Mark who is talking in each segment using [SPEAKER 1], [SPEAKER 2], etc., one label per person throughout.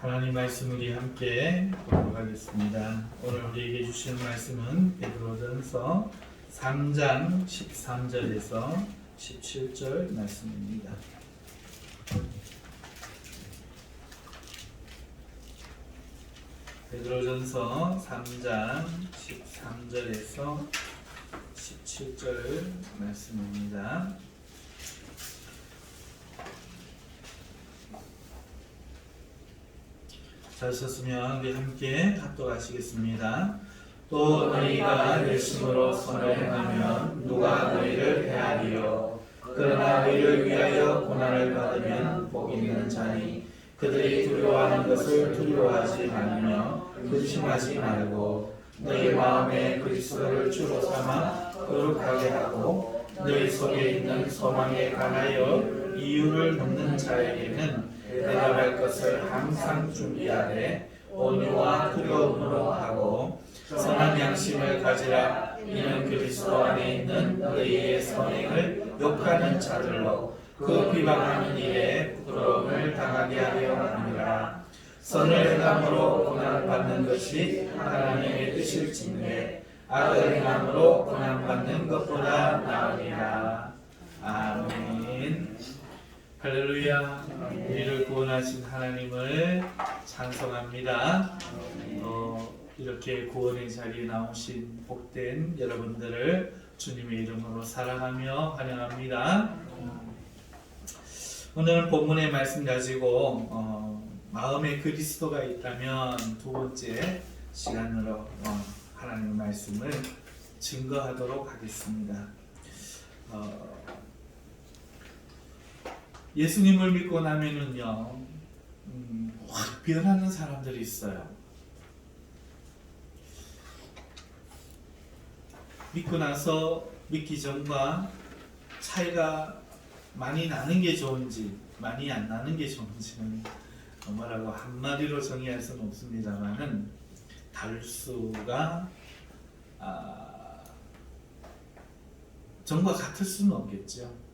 [SPEAKER 1] 하나님 말씀 우리 함께 보도록 하겠습니다. 오늘 우리에게 주시는 말씀은 베드로전서 3장 13절에서 17절 말씀입니다. 베드로전서 3장 13절에서 17절 말씀입니다. 잘 썼으면 우리 함께 합독하시겠습니다. 또 너희가 열심으로 선을 행하면 누가 너희를 해하리요. 그러나 너희를 위하여 고난을 받으면 복 있는 자니 그들이 두려워하는 것을 두려워하지 말며 근심하지 말고 너희 마음에 그리스도를 주로 삼아 거룩하게 하고 너희 속에 있는 소망에 관하여 이유를 묻는 자에게는 대답할 것을 항상 준비하되 온유와 두려움으로 하고 선한 양심을 가지라. 이는 그리스도 안에 있는 너희의 선행을 욕하는 자들로 그 비방하는 일에 부끄러움을 당하게 하려 함이라. 선을 행함으로 고난받는 것이 하나님의 뜻일진데 악을 행함으로 고난받는 것보다 나으니라. 아멘. 할렐루야. 우리를 구원하신 하나님을 찬송합니다. 이렇게 구원의 자리에 나오신 복된 여러분들을 주님의 이름으로 사랑하며 환영합니다. 오늘 본문의 말씀 가지고 마음에 그리스도가 있다면 두 번째 시간으로 하나님의 말씀을 증거하도록 하겠습니다. 예수님을 믿고 나면은요, 확 변하는 사람들이 있어요. 믿고 나서 믿기 전과 차이가 많이 나는 게 좋은지 많이 안 나는 게 좋은지는 뭐라고 한마디로 정의할 수는 없습니다만은 다를 수가 전과 같을 수는 없겠죠.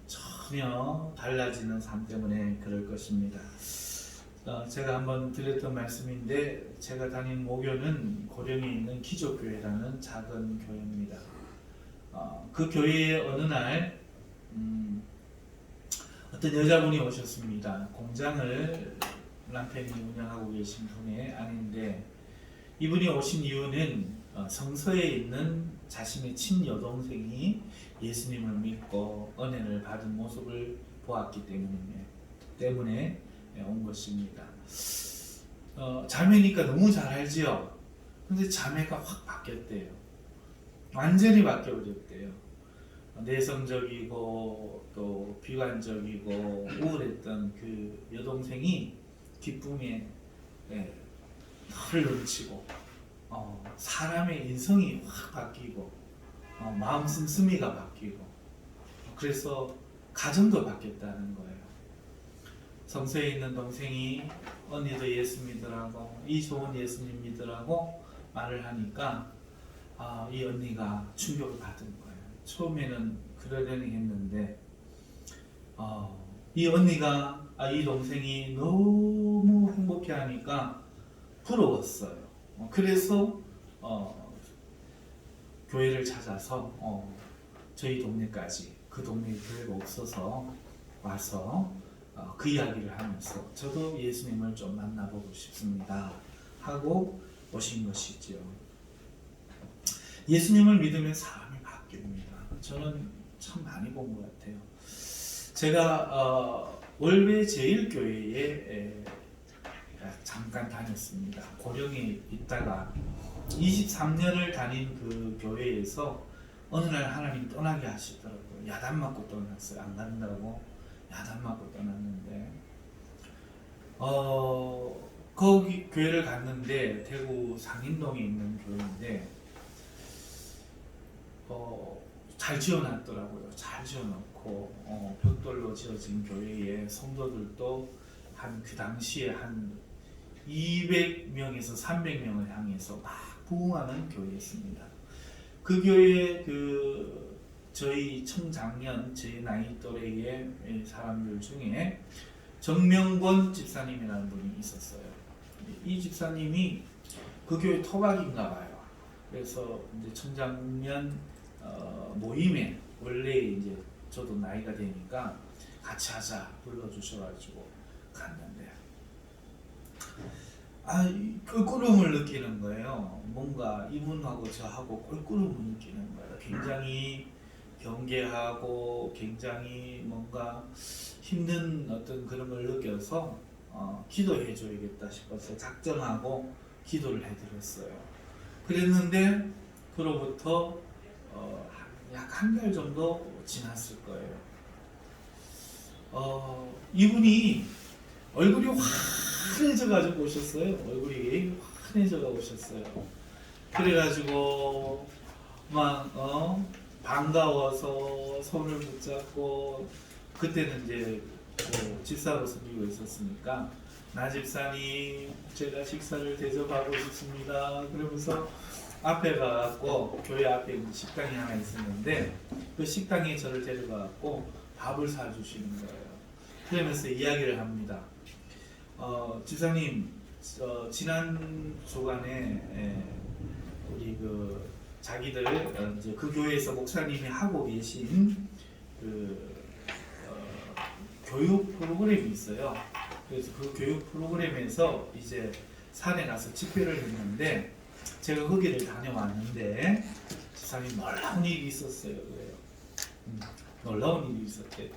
[SPEAKER 1] 전혀 달라지는 삶 때문에 그럴 것입니다. 제가 한번 드렸던 말씀인데 제가 다닌 모교는 고령에 있는 기족교회라는 작은 교회입니다. 그 교회에 어느 날 어떤 여자분이 오셨습니다. 공장을 남편이 운영하고 계신 분의 아내인데 이분이 오신 이유는 성서에 있는 자신의 친여동생이 예수님을 믿고 은혜를 받은 모습을 보았기 때문에 온 것입니다. 자매니까 너무 잘 알지요. 근데 자매가 확 바뀌었대요. 완전히 바뀌어버렸대요. 내성적이고 또 비관적이고 우울했던 그 여동생이 기쁨에 털 넘치고 사람의 인성이 확 바뀌고 마음 씀씀이가 바뀌고 그래서 가정도 바뀌었다는 거예요. 성서에 있는 동생이 언니도 예수 믿으라고 이 좋은 예수님 믿으라고 말을 하니까 이 언니가 충격을 받은 거예요. 처음에는 그러려니 했는데 이 언니가 이 동생이 너무 행복해 하니까 부러웠어요. 그래서 교회를 찾아서 저희 동네까지 그 동네에 교회가 없어서 와서 그 이야기를 하면서 저도 예수님을 좀 만나보고 싶습니다 하고 오신 것이죠. 예수님을 믿으면 사람이 바뀝니다. 저는 참 많이 본 것 같아요. 제가 월배 제일교회에 잠깐 다녔습니다. 고령에 있다가 23년을 다닌 그 교회에서 어느 날 하나님 떠나게 하시더라고요. 야단 맞고 떠났어요. 안 간다고 야단 맞고 떠났는데 거기 교회를 갔는데 대구 상인동에 있는 교회인데 잘 지어놨더라고요. 잘 지어놓고 벽돌로 지어진 교회에 성도들도 그 당시에 한 200명에서 300명을 향해서 막 부흥하는 교회였습니다. 그 교회에 저희 청장년 제 나이 또래의 사람들 중에 정명권 집사님이라는 분이 있었어요. 이 집사님이 그 교회 토박인가 봐요. 그래서 이제 청장년 모임에 원래 이제 저도 나이가 되니까 같이 하자 불러주셔가지고 갔는데 꿀꿀음을 느끼는 거예요. 뭔가 이분하고 저하고 꿀꿀음을 느끼는 거예요. 굉장히 경계하고 굉장히 뭔가 힘든 어떤 그런 걸 느껴서 기도해 줘야겠다 싶어서 작정하고 기도를 해드렸어요. 그랬는데 그로부터 약 한 달 정도 지났을 거예요. 이분이 얼굴이 환해져가지고 오셨어요. 얼굴이 환해져가 오셨어요. 그래가지고 막 반가워서 손을 붙잡고 그때는 이제 집사로서 미국에 있었으니까 나 집사님 제가 식사를 대접하고 싶습니다. 그러면서 앞에 가갖고 교회 앞에 식당이 하나 있었는데 그 식당에 저를 데려가갖고 밥을 사주시는 거예요. 그러면서 이야기를 합니다. 집사님 지난 주간에 우리 자기들 이제 그 교회에서 목사님이 하고 계신 교육 프로그램이 있어요. 그래서 그 교육 프로그램에서 이제 산에 가서 집회를 했는데 제가 거기를 다녀왔는데 집사님 놀라운 일이 있었어요. 그래요. 놀라운 일이 있었대요.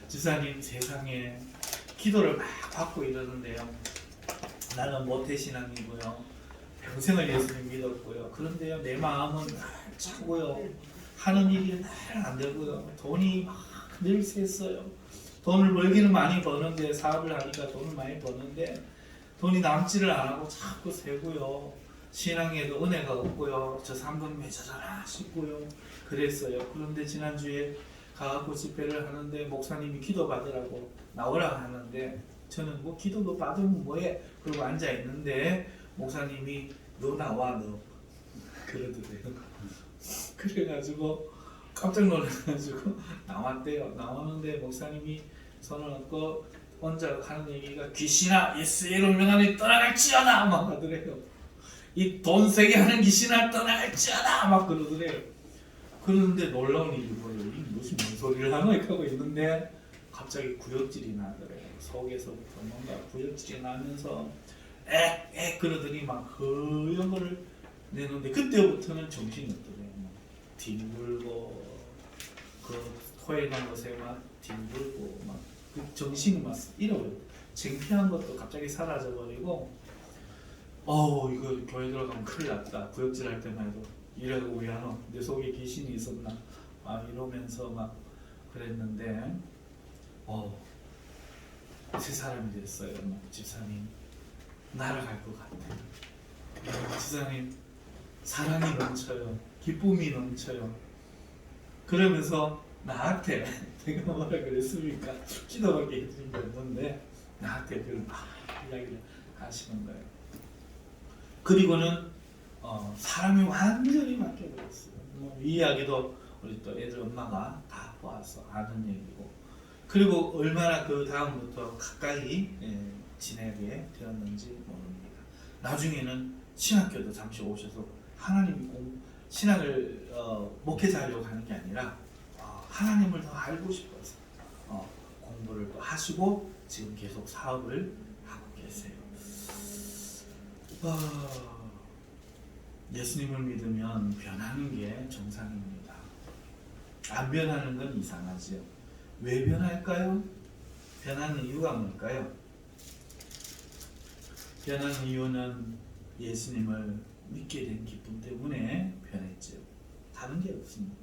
[SPEAKER 1] 집사님 세상에 기도를 막 받고 이러는데요. 나는 모태신앙이고요. 평생을 예수님 믿었고요. 그런데요, 내 마음은 차고요. 하는 일이 잘 안 되고요. 돈이 막 늘 샜어요. 돈을 벌기는 많이 버는데 사업을 하니까 돈을 많이 버는데 돈이 남지를 안 하고 자꾸 새고요. 신앙에도 은혜가 없고요. 저 상금 맺어라 싶고요. 그랬어요. 그런데 지난주에 가갖고 집회를 하는데 목사님이 기도 받으라고 나오라 하는데 저는 뭐 기도도 받으면 뭐해? 그러고 앉아 있는데 목사님이 너 나와 너 그러더래요. 그래가지고 깜짝 놀라가지고 나왔대요. 나왔는데 목사님이 손을 얹고 혼자 하는 얘기가 귀신아 예수의 이름 명하니 떠나갈지어다 막 하더래요. 이 돈 세게 하는 귀신아 떠나갈지어다 막 그러더래요. 그러는데 놀라운 일이 뭐예요? 무슨 뭔 소리를 하노? 하고 있는데 갑자기 구역질이 나더래요. 속에서부터 뭔가 구역질이 나면서 에 그러더니 막 허영을 내는데 그때부터는 정신이 없더래요. 뒹굴고 그 토해 놓은 것에 막 뒹굴고 막 그 정신이 막 잃어버려. 창피한 것도 갑자기 사라져버리고 이거 교회 들어가면 큰일 났다. 구역질 할 때만 해도 이래도 왜 하노? 내 속에 귀신이 있었나? 이러면서 막 그랬는데 새 사람이 됐어요. 집사님 날아갈 것 같아요. 집사님 사랑이 넘쳐요. 기쁨이 넘쳐요. 그러면서 나한테 내가 뭐라 그랬습니까? 기도밖에 해준 게 없는데 나한테 그런 이야기를 하시는 거예요. 그리고는 사람이 완전히 바뀌어버렸어요. 이 이야기도 우리 또 애들 엄마가 다 보아서 아는 얘기고 그리고 얼마나 그 다음부터 가까이 지내게 되었는지 모릅니다. 나중에는 신학교도 잠시 오셔서 하나님이 신학을 목회자 하려고 하는 게 아니라 하나님을 더 알고 싶어서 공부를 또 하시고 지금 계속 사업을 하고 계세요. 예수님을 믿으면 변하는 게 정상입니다. 안 변하는 건 이상하죠. 왜 변할까요? 변하는 이유가 뭘까요? 변하는 이유는 예수님을 믿게 된 기쁨 때문에 변했죠. 다른 게 없습니다.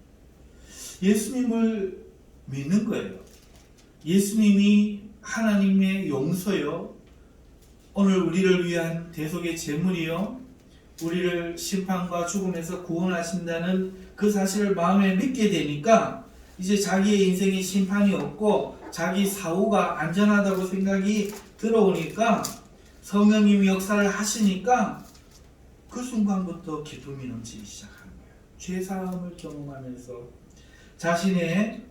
[SPEAKER 1] 예수님을 믿는 거예요. 예수님이 하나님의 용서요. 오늘 우리를 위한 대속의 제물이요. 우리를 심판과 죽음에서 구원하신다는 그 사실을 마음에 믿게 되니까 이제 자기의 인생에 심판이 없고 자기 사후가 안전하다고 생각이 들어오니까 성령님이 역사를 하시니까 그 순간부터 기쁨이 넘치기 시작하는 거예요. 죄사함을 경험하면서 자신의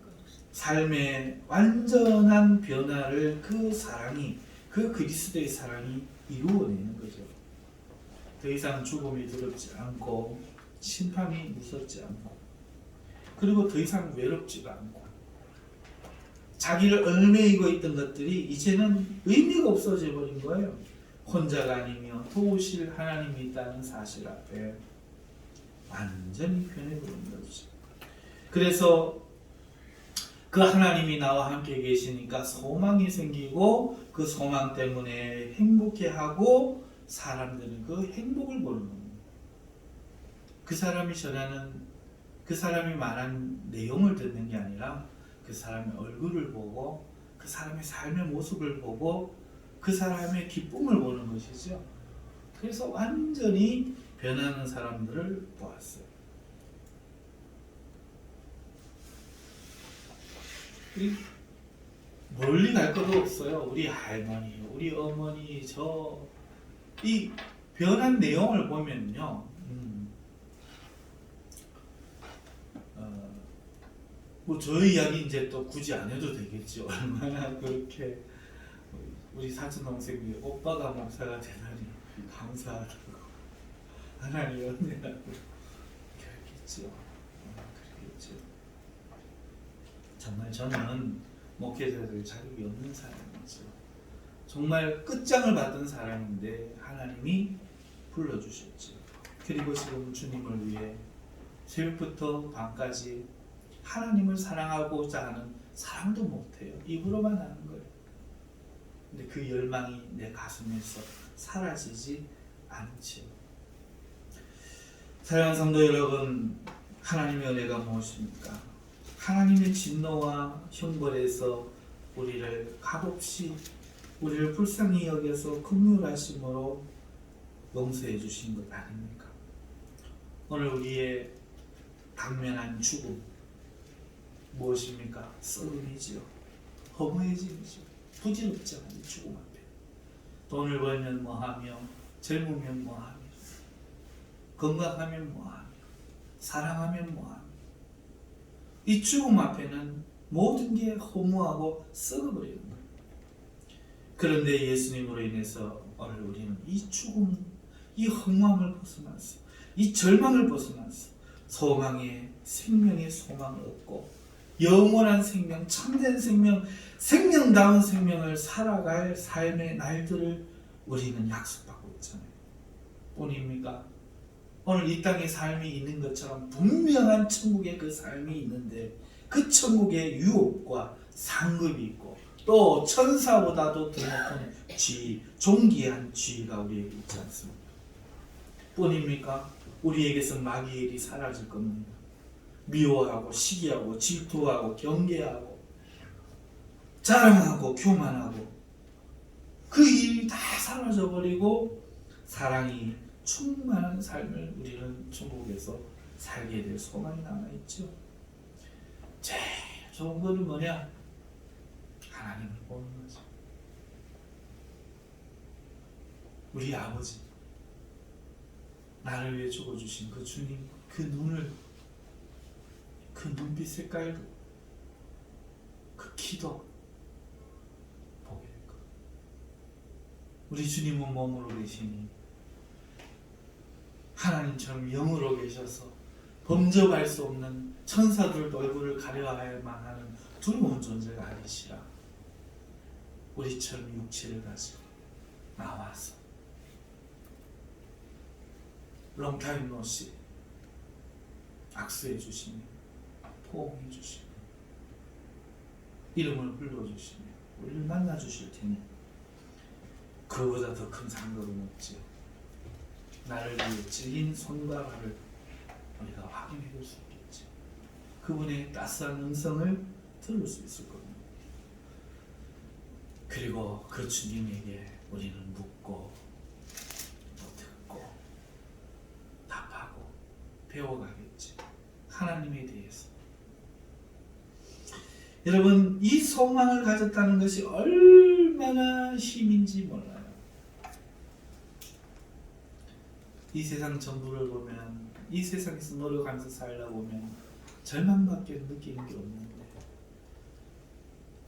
[SPEAKER 1] 삶의 완전한 변화를 그 사랑이, 그 그리스도의 사랑이 이루어내는 거죠. 더 이상 죽음이 두렵지 않고 심판이 무섭지 않고, 그리고 더 이상 외롭지가 않고, 자기를 얽매이고 있던 것들이 이제는 의미가 없어져 버린 거예요. 혼자가 아니며 도우실 하나님이 있다는 사실 앞에 완전히 변해버린 거죠. 그래서 그 하나님이 나와 함께 계시니까 소망이 생기고, 그 소망 때문에 행복해하고, 사람들은 그 행복을 보는 겁니다. 그 사람이 전하는, 그 사람이 말한 내용을 듣는 게 아니라 그 사람의 얼굴을 보고, 그 사람의 삶의 모습을 보고, 그 사람의 기쁨을 보는 것이죠. 그래서 완전히 변하는 사람들을 보았어요. 멀리 갈 것도 없어요. 우리 할머니, 우리 어머니, 이 변한 내용을 보면요, 뭐 저희 이야기 이제 또 굳이 안 해도 되겠죠. 얼마나 그렇게 우리 사촌 동생이 오빠가 목사가 되다니 감사하다고, 하나님 은혜라고 그랬겠죠. 그랬겠죠. 정말 저는 목회자들 자격이 없는 사람이죠. 정말 끝장을 받은 사람인데 하나님이 불러주셨죠. 그리고 지금 주님을 위해 새벽부터 밤까지 하나님을 사랑하고자 하는 사랑도 못해요. 입으로만 하는 거예요. 근데 그 열망이 내 가슴에서 사라지지 않죠. 사랑하는 성도 여러분, 하나님의 은혜가 무엇입니까? 하나님의 진노와 형벌에서 우리를 값없이, 우리를 불쌍히 여겨서 긍휼하심으로 용서해 주신 것 아닙니까? 오늘 우리의 당면한 죽음 무엇입니까? 썩음이지요. 허무해짐이죠. 부질없지 않은 죽음 앞에. 돈을 벌면 뭐하며, 젊으면 뭐하며, 건강하면 뭐하며, 사랑하면 뭐하며, 이 죽음 앞에는 모든 게 허무하고 썩어버리는 거예요. 그런데 예수님으로 인해서 오늘 우리는 이 죽음, 이 허무함을 벗어나서, 이 절망을 벗어나서 소망의, 생명의 소망을 얻고 영원한 생명, 참된 생명, 생명다운 생명을 살아갈 삶의 날들을 우리는 약속받고 있잖아요. 뿐입니까? 오늘 이 땅에 삶이 있는 것처럼 분명한 천국의 그 삶이 있는데, 그 천국의 유업과 상급이 있고, 또 천사보다도 더 높은 지위, 존귀한 지위가 우리에게 있지 않습니까? 뿐입니까? 우리에게서 마귀의 일이 사라질 겁니다. 미워하고 시기하고 질투하고 경계하고 자랑하고 교만하고 그 일이 다 사라져버리고 사랑이 충만한 삶을 우리는 천국에서 살게 될 소망이 남아있죠. 제일 좋은 거는 뭐냐? 하나님을 보는 거죠. 우리 아버지, 나를 위해 죽어주신 그 주님, 그 눈을, 그 눈빛 색깔도, 그 키도 보게 될 것. 우리 주님은 몸으로 계시니 하나님처럼 영으로 계셔서 범접할 수 없는 천사들도 얼굴을 가려야만 하는 두려운 존재가 아니시라 우리처럼 육체를 가지고 나와서 롱타임 노시 악수해 주시며 포옹해 주시며 이름을 불러주시며 우리를 만나 주실 테니 그보다 더 큰 상급은 없지요. 나를 위해 찔린 손과 발을 우리가 확인해 볼 수 있겠죠. 그분의 따스한 음성을 들을 수 있을 겁니다. 그리고 그 주님에게 우리는 묻고 또 듣고 답하고 배워가겠죠. 하나님에 대해서. 여러분, 이 소망을 가졌다는 것이 얼마나 힘인지 몰라요. 이 세상 전부를 보면, 이 세상에서 노력하면서 살다 보면 절망밖에 느끼는 게 없는데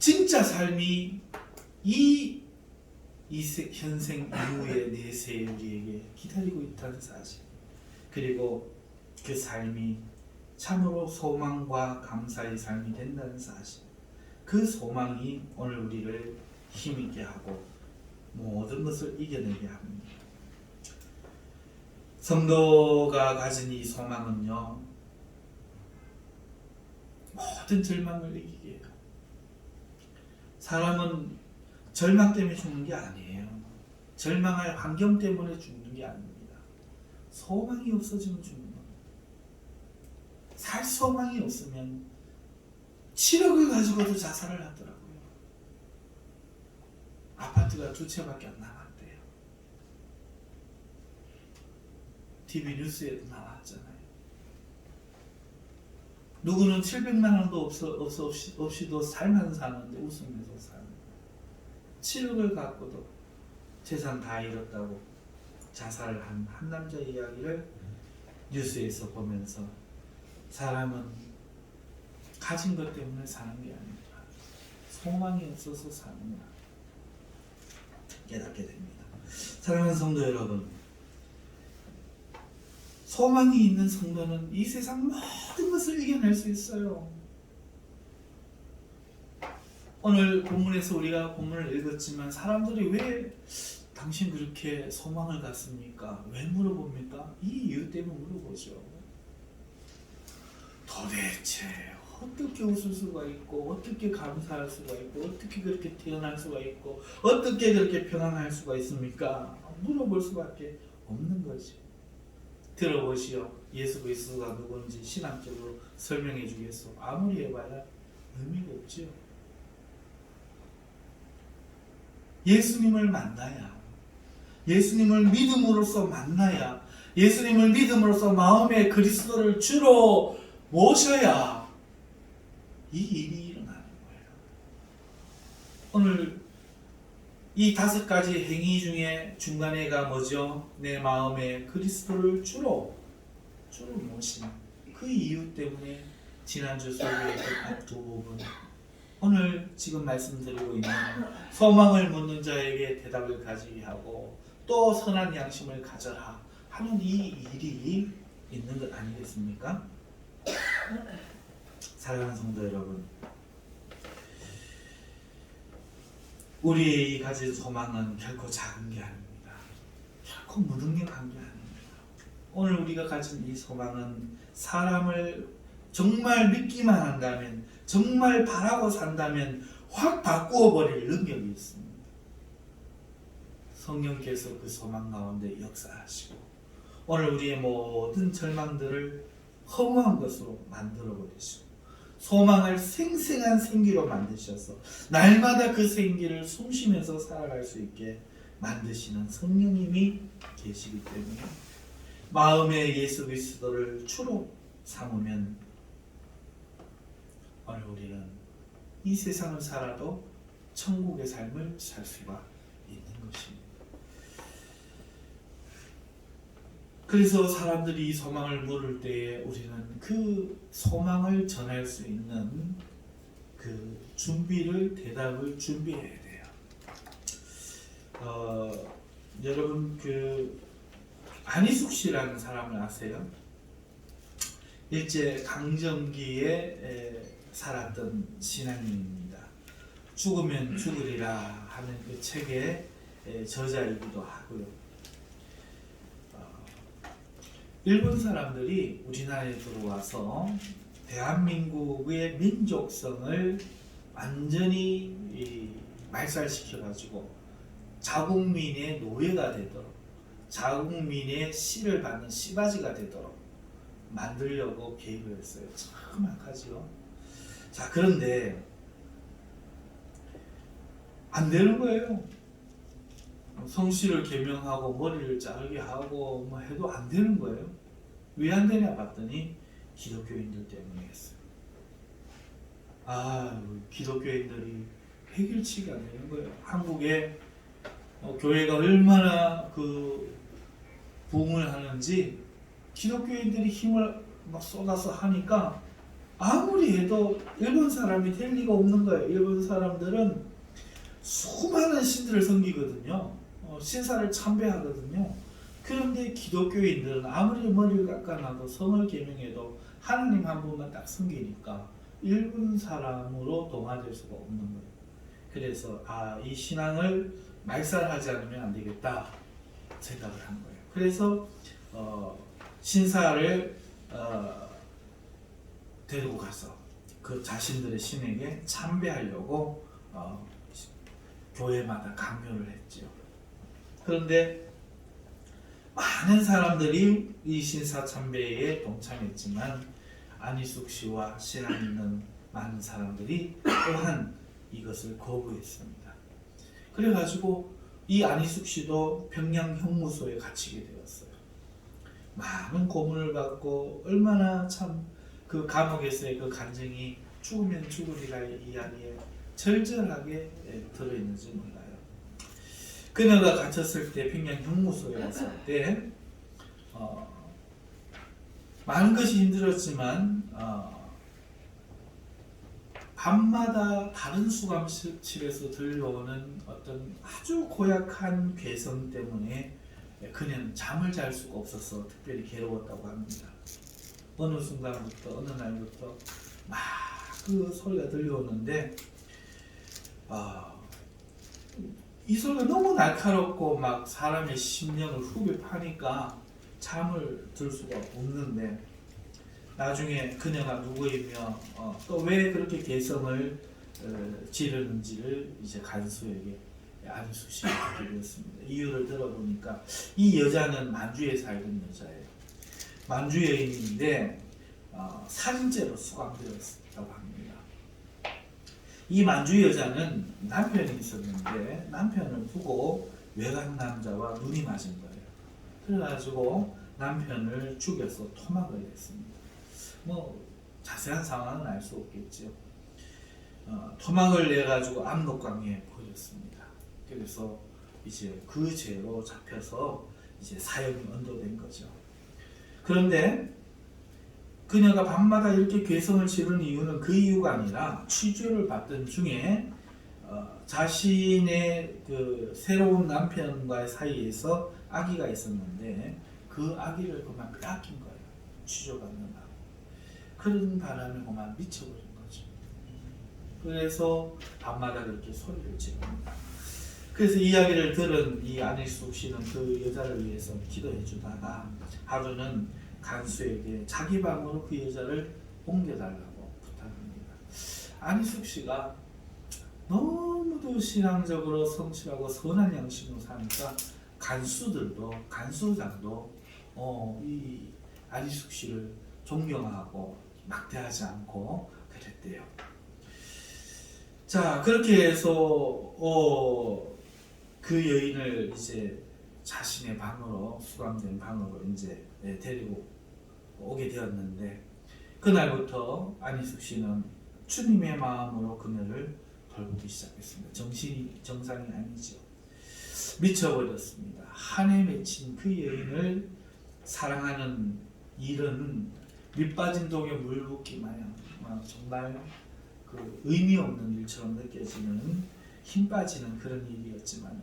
[SPEAKER 1] 진짜 삶이 이 현생 이후의 내세에 우리에게 기다리고 있다는 사실, 그리고 그 삶이 참으로 소망과 감사의 삶이 된다는 사실, 그 소망이 오늘 우리를 힘있게 하고 모든 것을 이겨내게 합니다. 성도가 가진 이 소망은요, 모든 절망을 이기게 해요. 사람은 절망 때문에 죽는 게 아니에요. 절망할 환경 때문에 죽는 게 아닙니다. 소망이 없어지면 죽는 겁니다. 살 소망이 없으면 7억을 가지고도 자살을 하더라고요. 아파트가 2채밖에 안 남았대요. TV 뉴스에도 나왔잖아요. 누구는 700만 원도 없이도 살만 사는데 웃으면서 사는, 7억을 갖고도 재산 다 잃었다고 자살을 한 남자의 이야기를 뉴스에서 보면서, 사람은 가진 것 때문에 사는 게 아니라 소망이 없어서 사는구나 깨닫게 됩니다. 사랑하는 성도 여러분, 소망이 있는 성도는 이 세상 모든 것을 이겨낼 수 있어요. 오늘 본문에서 우리가 본문을 읽었지만 사람들이 왜 당신 그렇게 소망을 갖습니까? 왜 물어봅니까? 이 이유 때문에 물어보죠. 도대체 어떻게 웃을 수가 있고, 어떻게 감사할 수가 있고, 어떻게 그렇게 태어날 수가 있고, 어떻게 그렇게 평안할 수가 있습니까? 물어볼 수밖에 없는 거지. 들어보시오. 예수 그리스도가 누군지 신학적으로 설명해 주겠소. 아무리 해봐야 의미가 없지요. 예수님을 만나야, 예수님을 믿음으로써 만나야, 예수님을 믿음으로써 마음에 그리스도를 주로 모셔야 이 일이 일어나는 거예요. 오늘 이 5가지 행위 중에 중간에가 뭐죠? 내 마음에 그리스도를 주로 모신 그 이유 때문에 지난주 설교의 그 두 부분, 오늘 지금 말씀드리고 있는 소망을 묻는 자에게 대답을 가지게 하고 또 선한 양심을 가져라 하는 이 일이 있는 것 아니겠습니까? 사랑하는 성도 여러분, 우리의 가진 소망은 결코 작은 게 아닙니다. 결코 무능력한 게 아닙니다. 오늘 우리가 가진 이 소망은 사람을 정말 믿기만 한다면, 정말 바라고 산다면 확 바꾸어 버릴 능력이 있습니다. 성령께서 그 소망 가운데 역사하시고 오늘 우리의 모든 절망들을 허무한 것으로 만들어 버리시고 소망을 생생한 생기로 만드셔서 날마다 그 생기를 숨쉬면서 살아갈 수 있게 만드시는 성령님이 계시기 때문에 마음에 예수 그리스도를 주로 삼으면 오늘 우리는 이 세상을 살아도 천국의 삶을 살 수가 있는 것입니다. 그래서 사람들이 이 소망을 물을 때에 우리는 그 소망을 전할 수 있는 그 대답을 준비해야 돼요. 여러분 그 안희숙 씨라는 사람을 아세요? 일제 강점기에 살았던 신앙인입니다. 죽으면 죽으리라 하는 그 책의 저자이기도 하고요. 일본 사람들이 우리나라에 들어와서 대한민국의 민족성을 완전히 말살시켜가지고 자국민의 노예가 되도록, 자국민의 씨를 받는 씨바지가 되도록 만들려고 계획을 했어요. 참 악하지요. 자, 그런데 안 되는 거예요. 성씨를 개명하고 머리를 자르게 하고 뭐 해도 안 되는 거예요. 왜 안 되냐 봤더니 기독교인들 때문이었어요. 기독교인들이 해결치가 안 되는 거예요. 한국에 교회가 얼마나 그 부흥을 하는지 기독교인들이 힘을 막 쏟아서 하니까 아무리 해도 일본 사람이 될 리가 없는 거예요. 일본 사람들은 수많은 신들을 섬기거든요. 신사를 참배하거든요. 그런데 기독교인들은 아무리 머리를 깎아놔도 성을 계명해도 하나님 한 분만 딱 섬기니까 일본 사람으로 동화될 수가 없는 거예요. 그래서 이 신앙을 말살하지 않으면 안 되겠다 생각을 한 거예요. 그래서 신사를 데리고 가서 그 자신들의 신에게 참배하려고 교회마다 강요를 했죠. 그런데 많은 사람들이 이 신사 참배에 동참했지만 안희숙 씨와 신앙 있는 많은 사람들이 또한 이것을 거부했습니다. 그래가지고 이 안희숙 씨도 평양 형무소에 갇히게 되었어요. 많은 고문을 받고 얼마나 참 그 감옥에서의 그 간증이 죽으면 죽으리라의 이야기에 절절하게 들어있는지 몰라요. 그녀가 갇혔을 때 평양 형무소에 갔을 때 많은 것이 힘들었지만 밤마다 다른 수감실에서 들려오는 어떤 아주 고약한 괴성 때문에 그녀는 잠을 잘 수가 없어서 특별히 괴로웠다고 합니다. 어느 순간부터 어느 날부터 막 그 소리가 들려오는데 이 소리가 너무 날카롭고 막 사람의 심령을 후벼 파니까 잠을 들 수가 없는데 나중에 그녀가 누구이며 또 왜 그렇게 개성을 지르는지를 이제 간수에게 안희숙 씨가 듣게 되었습니다. 이유를 들어보니까 이 여자는 만주에 살던 여자예요. 만주 여인인데 살인죄로 수감되었다고 합니다. 이 만주 여자는 남편이 있었는데 남편을 두고 외간 남자와 눈이 맞은 거예요. 그래가지고 남편을 죽여서 토막을 냈습니다. 뭐 자세한 상황은 알 수 없겠죠. 토막을 내가지고 압록강에 버렸습니다. 그래서 이제 그 죄로 잡혀서 이제 사형이 언도된 거죠. 그런데 그녀가 밤마다 이렇게 괴성을 지르는 이유는 그 이유가 아니라 취조를 받던 중에 자신의 그 새로운 남편과의 사이에서 아기가 있었는데 그 아기를 그만 빼앗긴 거예요. 취조받는 바람에. 그런 바람에 그만 미쳐버린 거죠. 그래서 밤마다 그렇게 소리를 지릅니다. 그래서 이야기를 들은 이 안희숙 씨는 그 여자를 위해서 기도해 주다가 하루는 간수에게 자기 방으로 그 여자를 옮겨달라고 부탁합니다. 안희숙 씨가 너무도 신앙적으로 성실하고 선한 양심으로 사니까 간수장도 이 안희숙 씨를 존경하고 막대하지 않고 그랬대요. 자, 그렇게 해서 그 여인을 이제 자신의 방으로 수감된 방으로 이제 데리고 오게 되었는데 그날부터 안희숙 씨는 주님의 마음으로 그녀를 돌보기 시작했습니다. 정신이 정상이 아니죠. 미쳐버렸습니다. 한에 맺힌 그 여인을 사랑하는 일은 밑빠진 독에 물 붓기 마냥 정말 그 의미 없는 일처럼 느껴지는 힘 빠지는 그런 일이었지만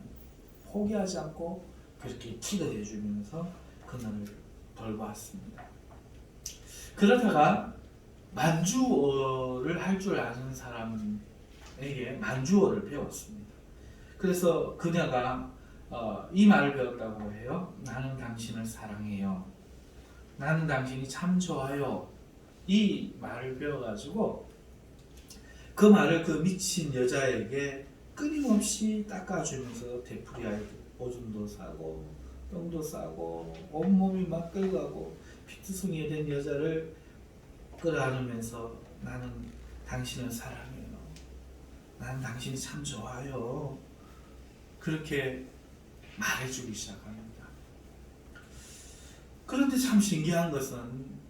[SPEAKER 1] 포기하지 않고 그렇게 기도해 주면서 그녀를 돌보았습니다. 그러다가 만주어를 할 줄 아는 사람에게 만주어를 배웠습니다. 그래서 그녀가 이 말을 배웠다고 해요. 나는 당신을 사랑해요. 나는 당신이 참 좋아요. 이 말을 배워가지고 그 말을 그 미친 여자에게 끊임없이 닦아주면서 되풀이하여 오줌도 싸고 똥도 싸고 온몸이 막 끓어가고 피투성이가 된 여자를 끌어안으면서 나는 당신을 사랑해요. 나는 당신이 참 좋아요. 그렇게 말해주기 시작합니다. 그런데 참 신기한 것은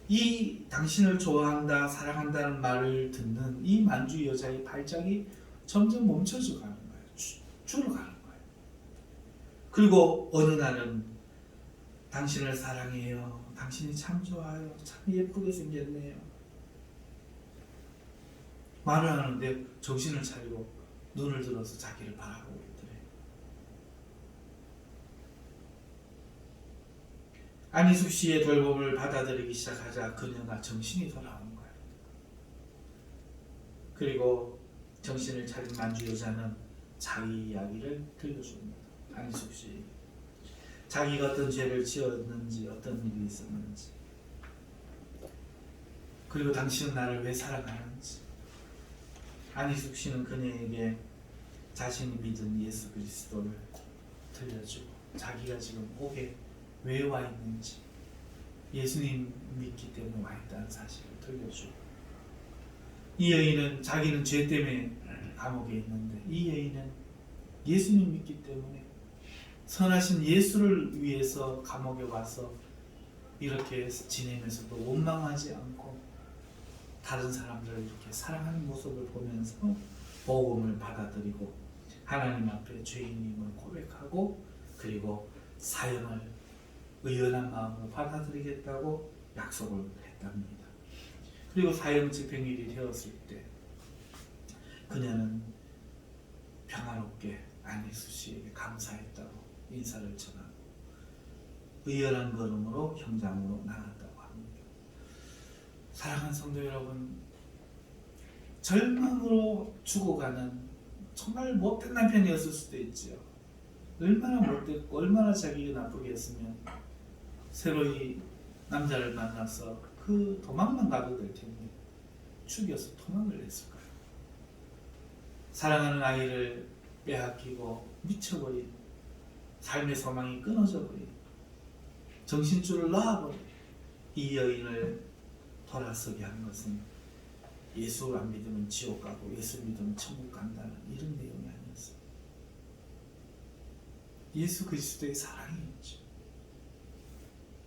[SPEAKER 1] 이 당신을 좋아한다, 사랑한다는 말을 듣는 이 만주 여자의 발작이 점점 멈춰져 가는 거예요. 줄어가는 거예요. 그리고 어느 날은 당신을 사랑해요. 당신이 참 좋아요. 참 예쁘게 생겼네요. 말을 하는데 정신을 차리고 눈을 들어서 자기를 바라보고 있더래. 안희숙 씨의 돌봄을 받아들이기 시작하자 그녀가 정신이 돌아오는 거예요. 그리고 정신을 차린 만주 여자는 자기 이야기를 들려줍니다. 안희숙 씨, 자기가 어떤 죄를 지었는지, 어떤 일이 있었는지, 그리고 당신은 나를 왜 사랑하는지. 안희숙 씨는 그녀에게 자신이 믿은 예수 그리스도를 들려주고 자기가 지금 옥에 왜 와 있는지, 예수님 믿기 때문에 와 있다는 사실을 들려주고, 이 여인은 자기는 죄 때문에 감옥에 있는데 이 여인은 예수님 믿기 때문에 선하신 예수를 위해서 감옥에 와서 이렇게 지내면서도 원망하지 않고 다른 사람들을 이렇게 사랑하는 모습을 보면서 복음을 받아들이고 하나님 앞에 죄인임을 고백하고 그리고 사형을 의연한 마음으로 받아들이겠다고 약속을 했답니다. 그리고 사형 집행일이 되었을 때 그녀는 평화롭게 안희숙 씨에게 감사했다고 인사를 전하고 의연한 걸음으로 현장으로 나갔다고 합니다. 사랑하는 성도 여러분, 절망으로 죽어가는 정말 못된 남편이었을 수도 있죠. 얼마나 못됐고 얼마나 자기가 나쁘게 했으면 새로 이 남자를 만나서 그 도망만 가도 될 텐데 죽여서 도망을 했을까요? 사랑하는 아이를 빼앗기고 미쳐버린, 삶의 소망이 끊어져 버린, 정신줄을 놔버린 이 여인을 돌아서게 한 것은 예수 안 믿으면 지옥 가고 예수 믿으면 천국 간다는 이런 내용이 아니었어요. 예수 그리스도의 사랑이었죠.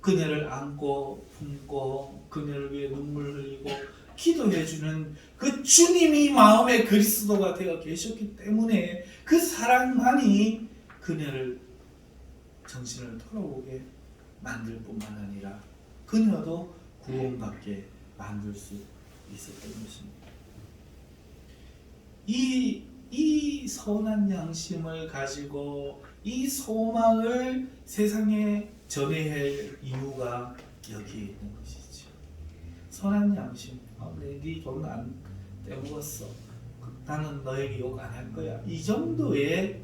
[SPEAKER 1] 그녀를 안고 품고 그녀를 위해 눈물 흘리고 기도해주는 그 주님이 마음의 그리스도가 되어 계셨기 때문에 그 사랑만이 그녀를 정신을 돌아오게 만들 뿐만 아니라 그녀도 구원받게 만들 수 있었던 것입니다. 이 선한 양심을 가지고 이 소망을 세상에 전해야 할 이유가 여기에 있는 것이죠. 선한 양심. 네 돈 안 떼먹었어. 나는 너에게 욕 안 할 거야. 이 정도의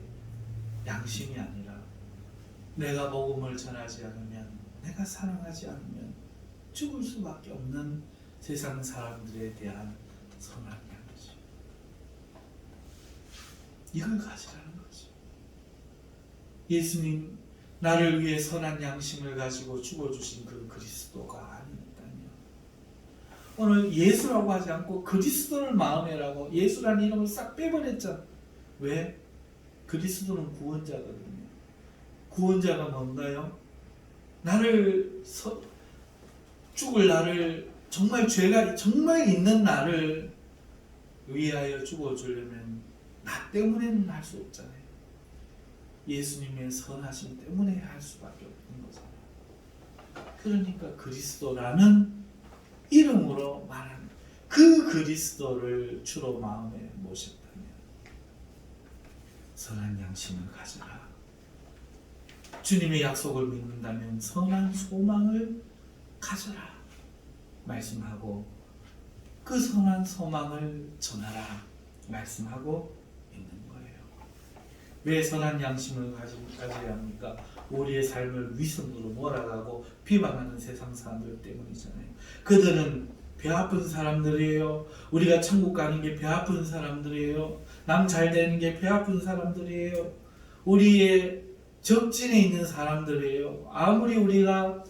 [SPEAKER 1] 양심이 아니라 내가 복음을 전하지 않으면, 내가 사랑하지 않으면 죽을 수밖에 없는 세상 사람들에 대한 선한 양심. 이걸 가지라는 거죠. 예수님 나를 위해 선한 양심을 가지고 죽어주신 그 그리스도가 아니었다면 오늘 예수라고 하지 않고 그리스도를 마음에라고 예수라는 이름을 싹 빼버렸잖아. 왜? 그리스도는 구원자거든요. 구원자가 뭔가요? 나를 죽을 나를, 정말 죄가 정말 있는 나를 위하여 죽어주려면 나 때문에는 할 수 없잖아요. 예수님의 선하심 때문에 할 수밖에 없는 거잖아요. 그러니까 그리스도라는 이름으로 말하는 그 그리스도를 주로 마음에 모셨다면 선한 양심을 가져라. 주님의 약속을 믿는다면 선한 소망을 가져라 말씀하고 그 선한 소망을 전하라 말씀하고 있는 거예요. 왜 선한 양심을 가져야 합니까? 우리의 삶을 위선으로 몰아가고 비방하는 세상 사람들 때문이잖아요. 그들은 배 아픈 사람들이에요. 우리가 천국 가는 게 배 아픈 사람들이에요. 남 잘 되는 게 배 아픈 사람들이에요. 우리의 적진에 있는 사람들이에요. 아무리 우리가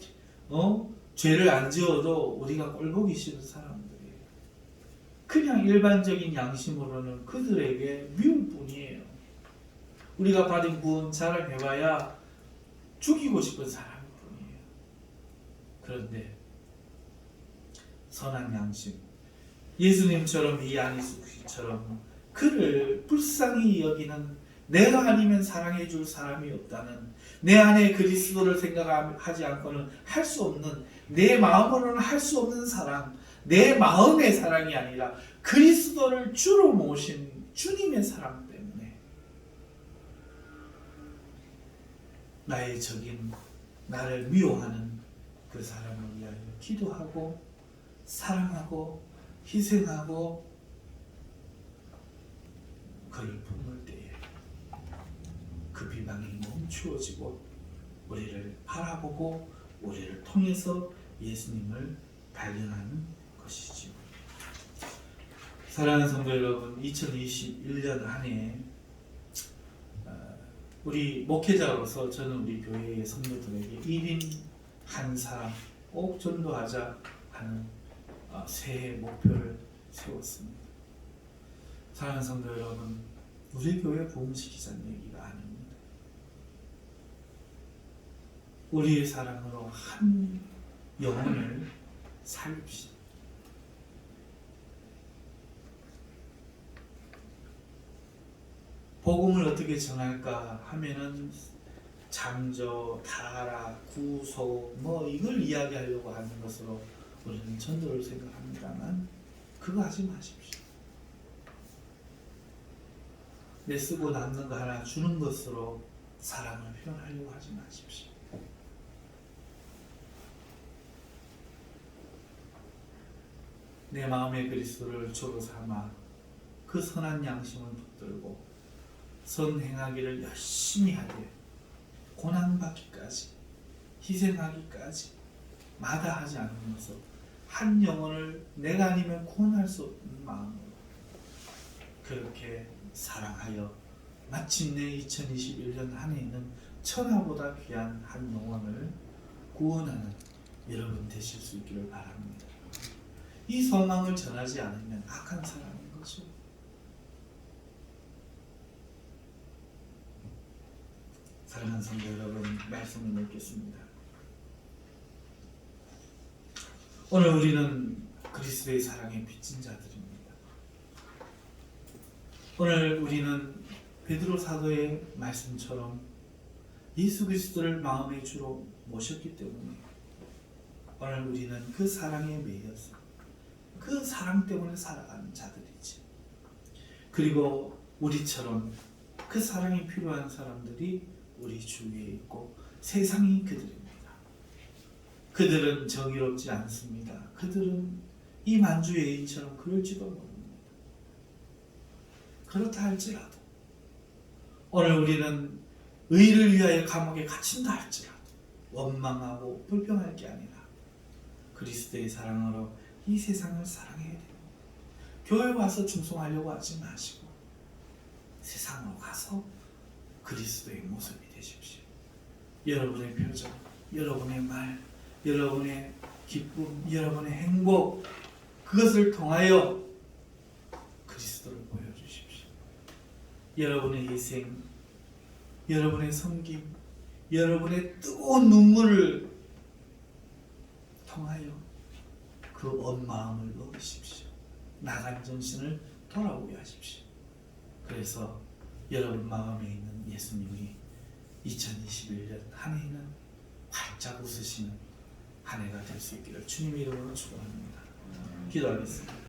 [SPEAKER 1] 죄를 안 지어도 우리가 꼴보기 싫은 사람들이에요. 그냥 일반적인 양심으로는 그들에게 미울 뿐이에요. 우리가 받은 구원 자랑해봐야 죽이고 싶은 사람일 뿐이에요. 그런데 선한 양심, 예수님처럼 이 안희숙씨처럼 그를 불쌍히 여기는, 내가 아니면 사랑해 줄 사람이 없다는, 내 안에 그리스도를 생각하지 않고는 할 수 없는, 내 마음으로는 할 수 없는 사랑, 내 마음의 사랑이 아니라 그리스도를 주로 모신 주님의 사랑 때문에 나의 적인 나를 미워하는 그 사람을 위하여 기도하고 사랑하고 희생하고 그를 품을 때에 그 비방이 멈추어지고 우리를 바라보고 우리를 통해서 예수님을 발견하는 것이지요. 사랑하는 성도 여러분, 2021년 한 해 우리 목회자로서 저는 우리 교회의 성도들에게 1인 한 사람 꼭 전도하자 하는 새해 목표를 세웠습니다. 사랑하는 성도 여러분, 우리 교회 부흥시키자는 얘기가 아닙니다. 우리의 사랑으로 한 영혼을 살립시다. 복음을 어떻게 전할까 하면은 장저, 타락, 구속 이걸 이야기하려고 하는 것으로 우리는 전도를 생각합니다만 그거 하지 마십시오. 내 쓰고 남는 거 하나 주는 것으로 사랑을 표현하려고 하지 마십시오. 내 마음의 그리스도를 주로 삼아 그 선한 양심을 붙들고 선행하기를 열심히 하되 고난받기까지 희생하기까지 마다하지 않으면서 한 영혼을 내가 아니면 구원할 수 없는 마음으로 그렇게 사랑하여 마침내 2021년 한 해에는 천하보다 귀한 한 영혼을 구원하는 여러분 되실 수 있기를 바랍니다. 이 소망을 전하지 않으면 악한 사람인 거죠. 사랑하는 성도 여러분, 말씀을 읽겠습니다. 오늘 우리는 그리스도의 사랑에 빚진 자들입니다. 오늘 우리는 베드로 사도의 말씀처럼 예수 그리스도를 마음의 주로 모셨기 때문에 오늘 우리는 그 사랑에 매여서 그 사랑 때문에 살아가는 자들이지. 그리고 우리처럼 그 사랑이 필요한 사람들이 우리 주위에 있고 세상이 그들입니다. 그들은 정의롭지 않습니다. 그들은 이 만주 여인처럼 그럴지도 모릅니다. 그렇다 할지라도 오늘 우리는 의를 위하여 감옥에 갇힌다 할지라도 원망하고 불평할 게 아니라 그리스도의 사랑으로 이 세상을 사랑해야 됩니다. 교회 와서 충성하려고 하지 마시고 세상으로 가서 그리스도의 모습이 되십시오. 여러분의 표정, 여러분의 말, 여러분의 기쁨, 여러분의 행복, 그것을 통하여 그리스도를 보여주십시오. 여러분의 희생, 여러분의 섬김, 여러분의 뜨거운 눈물을 통하여 그 온 마음을 넣으십시오. 나간 정신을 돌아오게 하십시오. 그래서 여러분 마음에 있는 예수님이 2021년 한 해는 활짝 웃으시는 한 해가 될 수 있기를 주님의 이름으로 축원합니다. 기도하겠습니다.